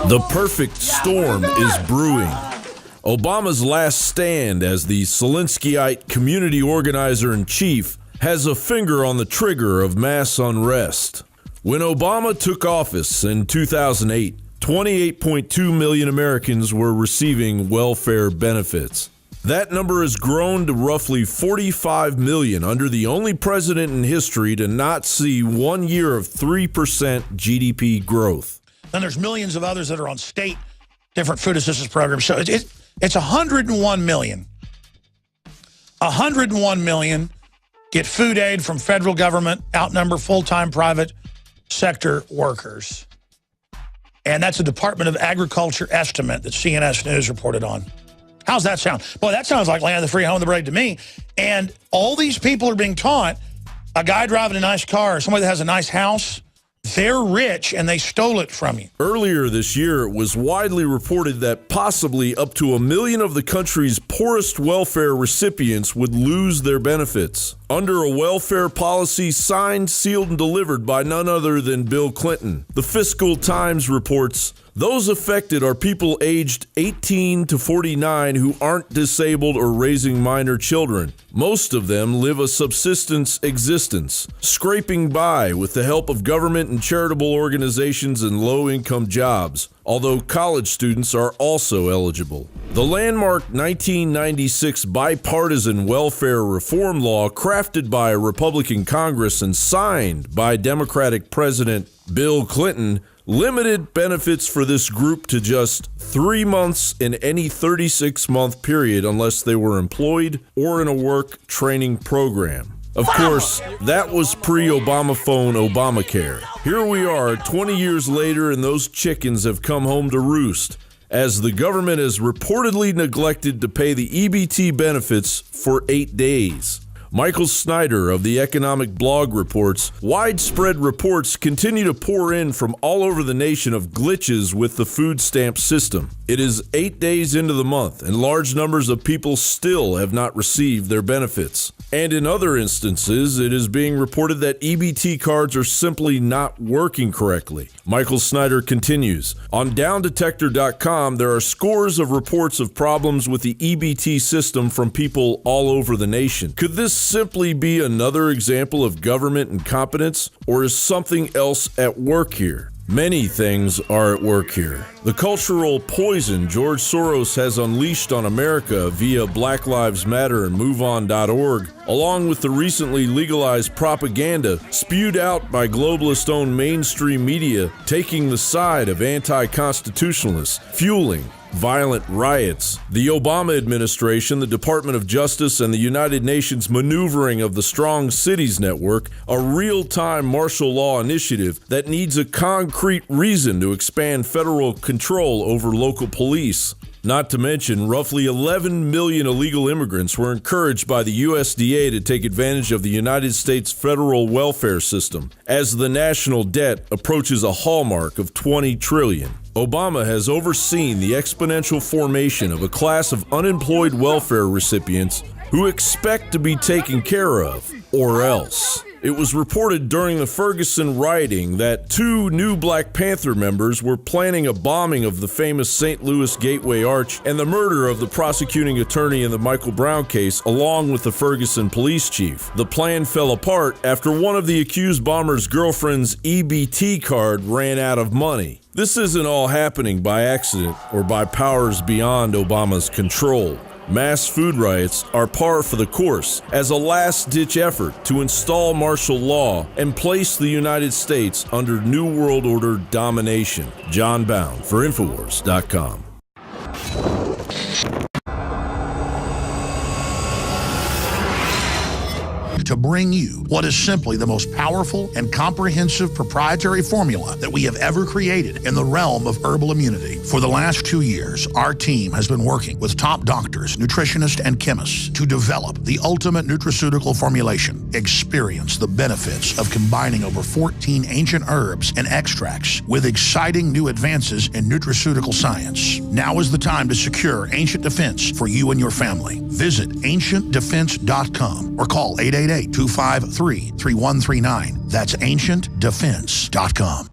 The perfect storm is brewing. Obama's last stand as the Zelenskyite community organizer-in-chief has a finger on the trigger of mass unrest. When Obama took office in 2008, 28.2 million Americans were receiving welfare benefits. That number has grown to roughly 45 million under the only president in history to not see 1 year of 3% GDP growth. Then there's millions of others that are on state different food assistance programs. So it's 101 million. 101 million get food aid from federal government, outnumber full-time private sector workers. And that's a Department of Agriculture estimate that CNS News reported on. How's that sound? Boy, that sounds like land of the free, home of the brave to me. And all these people are being taught, a guy driving a nice car, somebody that has a nice house, they're rich and they stole it from you. Earlier this year, it was widely reported that possibly up to 1 million of the country's poorest welfare recipients would lose their benefits under a welfare policy signed, sealed, and delivered by none other than Bill Clinton. The Fiscal Times reports, those affected are people aged 18 to 49 who aren't disabled or raising minor children. Most of them live a subsistence existence, scraping by with the help of government and charitable organizations and low-income jobs, although college students are also eligible. The landmark 1996 bipartisan welfare reform law crafted by a Republican Congress and signed by Democratic President Bill Clinton limited benefits for this group to just 3 months in any 36-month period unless they were employed or in a work training program. Of course, that was pre-Obama phone Obamacare. Here we are 20 years later and those chickens have come home to roost as the government has reportedly neglected to pay the EBT benefits for 8 days. Michael Snyder of the Economic Blog reports, widespread reports continue to pour in from all over the nation of glitches with the food stamp system. It is 8 days into the month, and large numbers of people still have not received their benefits. And in other instances, it is being reported that EBT cards are simply not working correctly. Michael Snyder continues, on downdetector.com, there are scores of reports of problems with the EBT system from people all over the nation. Could this simply be another example of government incompetence, or is something else at work here? Many things are at work here. The cultural poison George Soros has unleashed on America via Black Lives Matter and MoveOn.org, along with the recently legalized propaganda spewed out by globalist-owned mainstream media taking the side of anti-constitutionalists, fueling violent riots. The Obama administration, the Department of Justice, and the United Nations maneuvering of the Strong Cities Network, a real-time martial law initiative that needs a concrete reason to expand federal control over local police. Not to mention, roughly 11 million illegal immigrants were encouraged by the USDA to take advantage of the United States federal welfare system as the national debt approaches a hallmark of 20 trillion. Obama has overseen the exponential formation of a class of unemployed welfare recipients who expect to be taken care of, or else. It was reported during the Ferguson rioting that 2 new Black Panther members were planning a bombing of the famous St. Louis Gateway Arch and the murder of the prosecuting attorney in the Michael Brown case, along with the Ferguson police chief. The plan fell apart after one of the accused bomber's girlfriend's EBT card ran out of money. This isn't all happening by accident or by powers beyond Obama's control. Mass food riots are par for the course as a last-ditch effort to install martial law and place the United States under New World Order domination. John Bound for Infowars.com. To bring you what is simply the most powerful and comprehensive proprietary formula that we have ever created in the realm of herbal immunity. For the last 2 years, our team has been working with top doctors, nutritionists, and chemists to develop the ultimate nutraceutical formulation. Experience the benefits of combining over 14 ancient herbs and extracts with exciting new advances in nutraceutical science. Now is the time to secure Ancient Defense for you and your family. Visit ancientdefense.com or call 888-253-3139. That's ancientdefense.com.